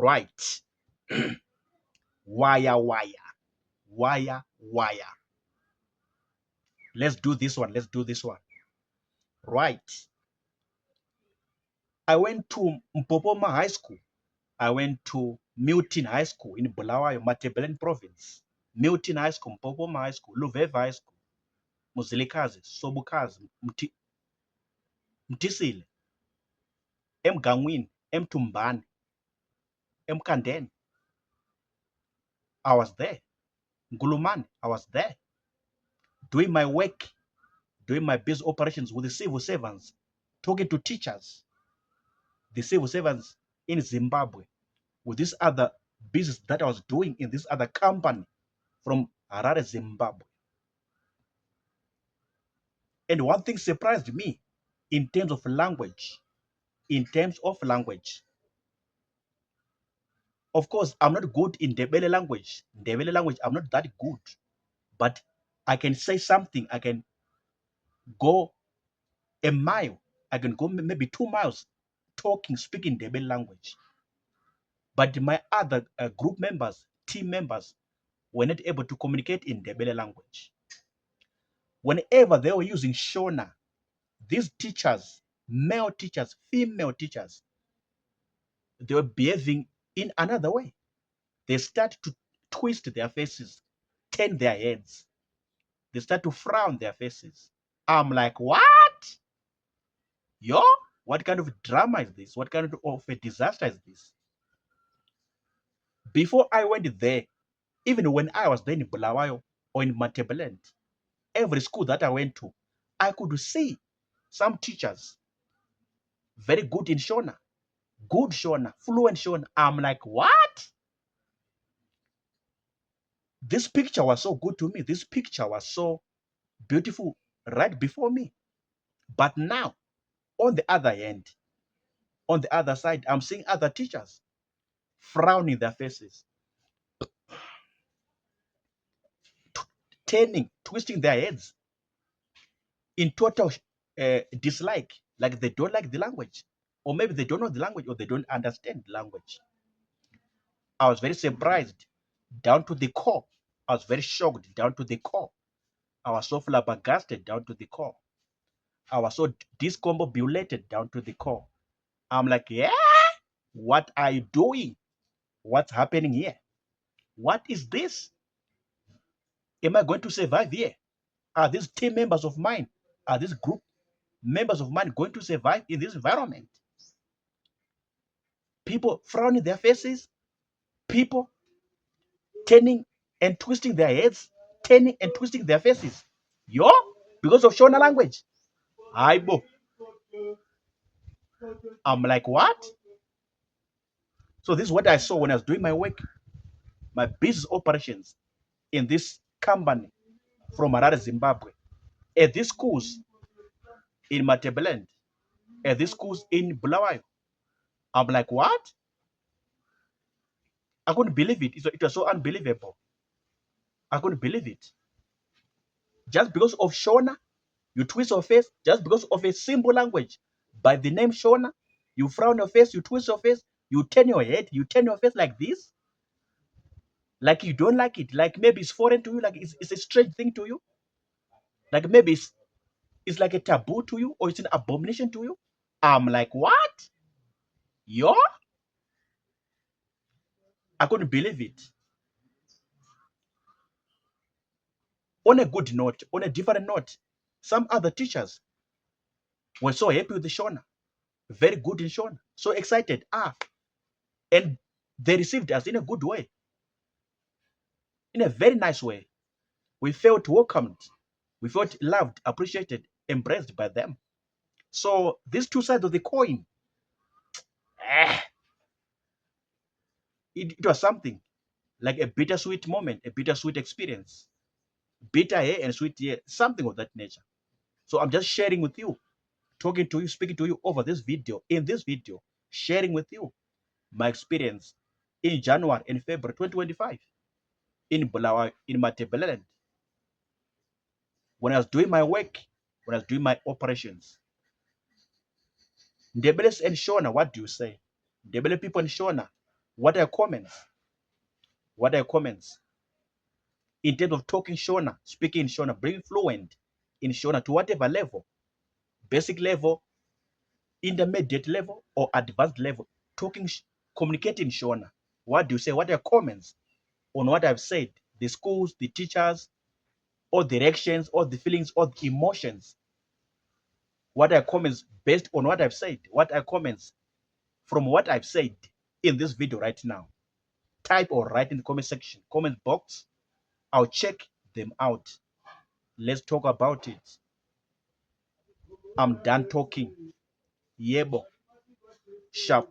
Right. Wire. Let's do this one. Right. I went to Mpopoma High School. I went to Milton High School in Bulawayo, Matebelen Province. Milton High School, Mpopoma High School, Luveva High School, Muzilikazi, Sobukazi, Mtisile, Mgangwini, Mtumbani, Mkandeni. I was there. Ngulumani, I was there. Doing my work, doing my business operations with the civil servants, talking to teachers, the civil servants in Zimbabwe, with this other business that I was doing in this other company from Harare, Zimbabwe. And one thing surprised me in terms of language. Of course, I'm not good in Ndebele language. Ndebele language, I'm not that good. But I can say something. I can go a mile. I can go maybe 2 miles speaking Ndebele language. But my other group members, team members, were not able to communicate in Ndebele language. Whenever they were using Shona, these teachers, male teachers, female teachers, they were behaving in another way. They start to twist their faces, turn their heads. They start to frown their faces. I'm like, what? Yo, what kind of drama is this? What kind of a disaster is this? Before I went there, even when I was there in Bulawayo or in Matebelend, every school that I went to, I could see some teachers very good in Shona, good Shona, fluent Shona. I'm like, what? This picture was so good to me. This picture was so beautiful right before me. But now, on the other hand, on the other side, I'm seeing other teachers frowning their faces, turning, twisting their heads in total dislike, like they don't like the language, or maybe they don't know the language, or they don't understand the language. I was very surprised down to the core. I was very shocked down to the core. I was so flabbergasted down to the core. I was so discombobulated down to the core. I'm like, yeah, what are you doing? What's happening here? What is this? Am I going to survive here? Are these team members of mine, are these group members of mine going to survive in this environment? People frowning their faces, people turning and twisting their heads, turning and twisting their faces. Yo, because of Shona language. Aibo. I'm like, what? So this is what I saw when I was doing my work, my business operations in this company from Harare, Zimbabwe. At these schools in Matebelend, at these schools in Bulawayo. I'm like, what? I couldn't believe it. It was so unbelievable. I couldn't believe it. Just because of Shona, you twist your face. Just because of a simple language by the name Shona, you frown your face, you twist your face, you turn your head, you turn your face like this, like you don't like it, like maybe it's foreign to you, like it's a strange thing to you, like maybe it's like a taboo to you, or it's an abomination to you. I'm like, what? Yo? I couldn't believe it. On a good note, on a different note, some other teachers were so happy with the Shona, very good in Shona, so excited. And they received us in a good way, in a very nice way. We felt welcomed, we felt loved, appreciated, embraced by them. So these two sides of the coin, eh, it was something like a bittersweet moment, a bittersweet experience, bitter here and sweet here, something of that nature. So I'm just sharing with you, talking to you, speaking to you over this video, in this video, sharing with you my experience in January and February 2025 in Bulawayo, in Matebeleland, when I was doing my work, when I was doing my operations. Ndebele and Shona, what do you say? Ndebele people in Shona, What are your comments? What are your comments? In terms of talking Shona, speaking in Shona, being fluent in Shona to whatever level, basic level, intermediate level, or advanced level, communicating Shona. What do you say? What are your comments on what I've said? The schools, the teachers, or the reactions, or the feelings, or the emotions. What are your comments based on what I've said? What are comments from what I've said in this video right now? Type or write in the comment section, comment box. I'll check them out. Let's talk about it. I'm done talking. Yebo. Sharp.